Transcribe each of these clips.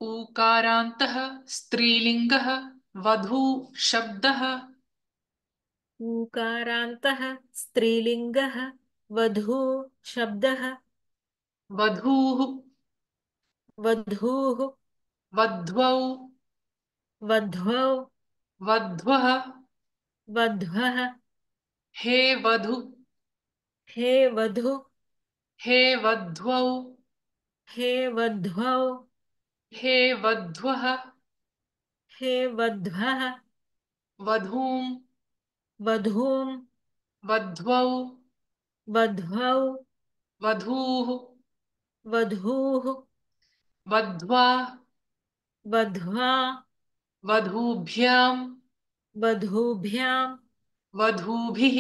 ऊकारान्तः स्त्रीलिङ्गः वधू शब्दः। ऊकारान्तः स्त्रीलिङ्गः वधू शब्दः। वधूः वधूः वध्वौ वध्वौ वध्वः। वध्वः। हे वधु हे वधू हे वध्वौ हे वध्वौ हे वध्वः। हे वध्वः। वधूं वधूं वध्वौ वध्वौ वधूः वधूः वध्वा वध्वा वधूभ्यां वधूभ्यां वधूभिः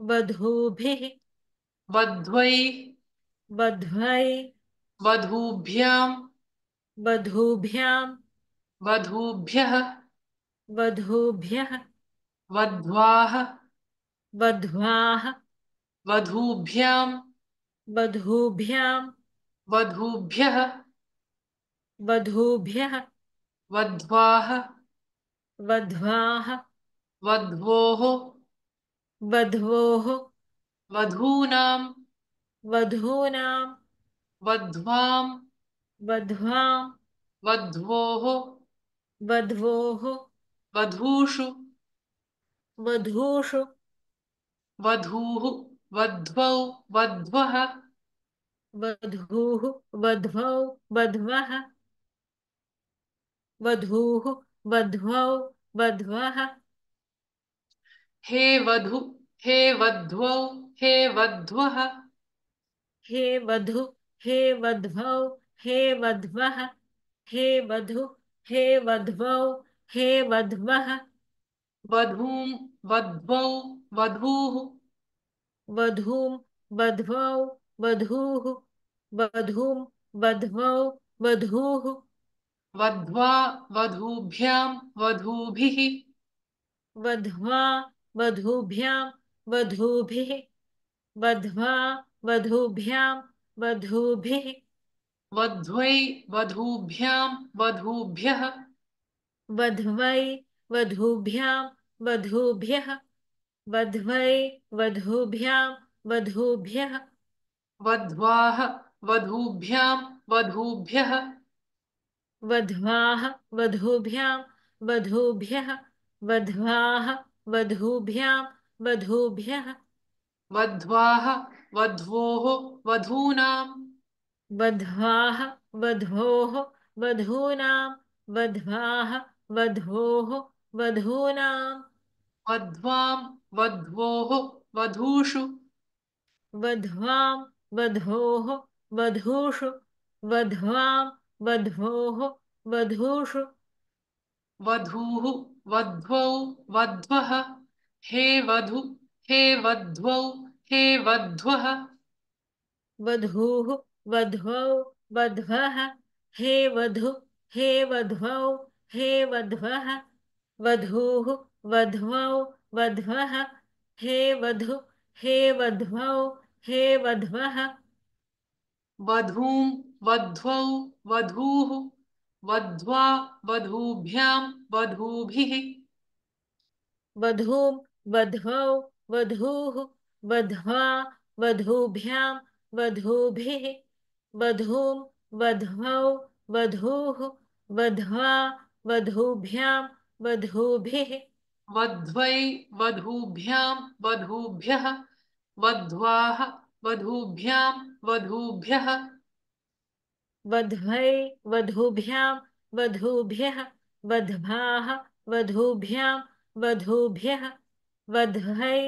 वधूभिः वध्वै वध्वै वधूभ्यां वधूभ्यां वधूभ्यः वधूभ्यः वध्वाः वध्वाः वधूभ्यां वधूभ्यां वधूभ्यः वधूभ्यः वध्वाः वध्वाः वध्वोः वध्वोः वधूनां वधूनां वध्वां वध्वां वध्वोः वध्वोः वधूषु वधूषु वधूः वध्वौ वध्वः वधूः वध्वौ वध्वः वधूः वध्वौ वध्वः। हे वधु हे वध्वौ हे वध्वः। हे वधु हे वध्वौ हे वध्वः। हे वधु हे वध्वौ हे वध्वः। वधूं वध्वौ वधूः वधूं वध्वौ वधूः वधूं वध्वौ वधूः वध्वा वधूभ्यां वधूभिः वध्वा वधूभ्यां वधूभिः वध्वा वधूभ्यां वधूभिः वध्वै वधूभ्यां वधूभ्यः वध्वै वधूभ्यां वधूभ्यः वध्वै वधूभ्यां वधूभ्यः वध्वाः वधूभ्यां वधूभ्यः वध्वाः वधूभ्यां वधूभ्यः वध्वाः वधूभ्यां वधूभ्यः वध्वाः वध्वोः वधूनां वध्वाः वध्वोः वधूनां वध्वाः वध्वोः वधूनां वध्वां वध्वोः वधूषु वध्वां वध्वोः वधूषु वध्वां वध्वोः वधूषु वधूः वध्वौ वध्वः हे वधु हे वध्वौ हे वध्वः वधूः वध्वौ वध्वः हे वधु हे वध्वौ हे वध्वः वधूः वध्वौ वध्वः हे वधु हे वध्वौ हे वध्वः वधूं वध्वौ वधूः वध्वा वधूभ्यां वधूभिः वधूं वध्वौ वधूः वध्वा वधूभ्यां वधूभिः वधूं वध्वौ वधूः वध्वा वधूभ्यां वधूभिः वध्वै वधूभ्यां वधूभ्यः वध्वाः वधूभ्यां वधूभ्यः वध्वै वधूभ्यां वधूभ्यः वध्वाः वधूभ्यां वधूभ्यः वध्वै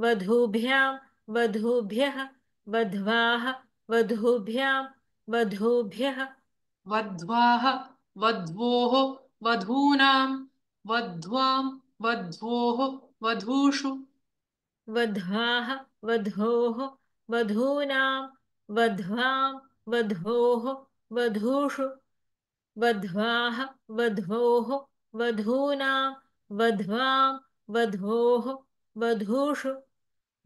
वधूभ्यां वधूभ्यः वध्वाः वधूभ्यां वधूभ्यः वध्वाः वध्वोः वधूनां वध्वां वध्वोः वधूषु वध्वाः वधोः वधूनां वध्वां वधोः वधूषु वध्वाः वधोः वधूनां वध्वां वधोः वधूषु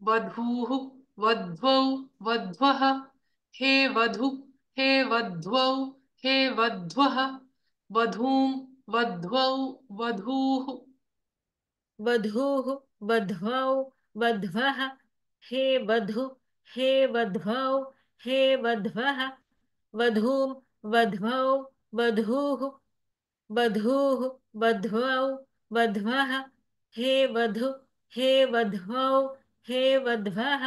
वधूः वध्वौ वध्वः हे वधु हे वध्वौ हे वध्वः वधूं वध्वौ वधूः वधूः वध्वौ वध्वः हे वधु हे वध्वौ हे वध्वः वधूं वध्वौ वधूः वधूः वध्वौ वध्वः हे वधु हे वध्वौ हे वध्वः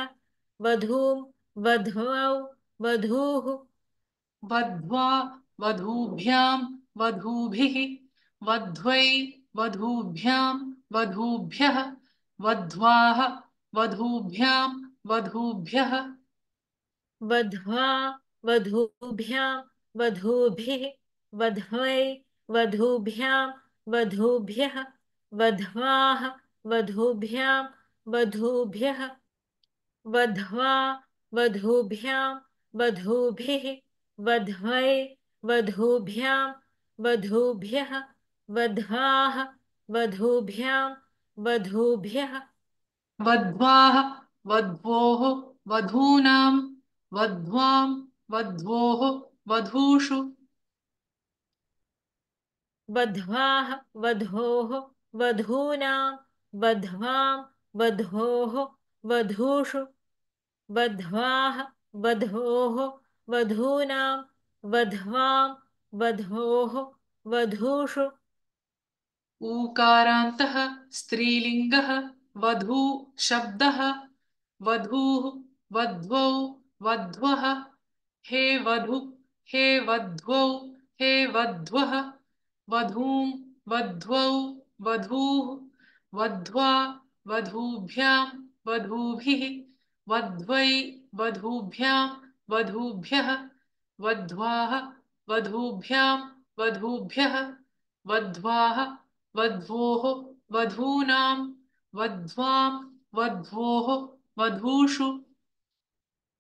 वधूं वध्वौ वधूः वध्वा वधूभ्यां वधूभिः वध्वै वधूभ्यां वधूभ्यः वध्वाः वधूभ्यां वधूभ्यः वध्वा वधूभ्यां वधूभिः वध्वै वधूभ्यां वधूभ्यः वध्वाः वधूभ्यां वधूभ्यः वध्वा वधूभ्यां वधूभिः वध्वै वधूभ्यां वधूभ्यः वध्वाः वधूभ्यां वधूभ्यः वध्वाः वध्वोः वधूनां वध्वां वध्वोः वधूषु वध्वाः वधोः वधूनां वध्वां वधोः वधूषु वध्वाः वधोः वधूनां वध्वां वधोः वधूषु ऊकारान्तः स्त्रीलिङ्गः वधू शब्दः वधूः वध्वौ वध्वः हे वधु हे वध्वौ हे वध्वः वधूं वध्वौ वधूः वध्वा वधूभ्यां वधूभिः वध्वै वधूभ्यां वधूभ्यः वध्वाः वधूभ्यां वधूभ्यः वध्वाः वध्वोः वधूनां वध्वां वध्वोः वधूषु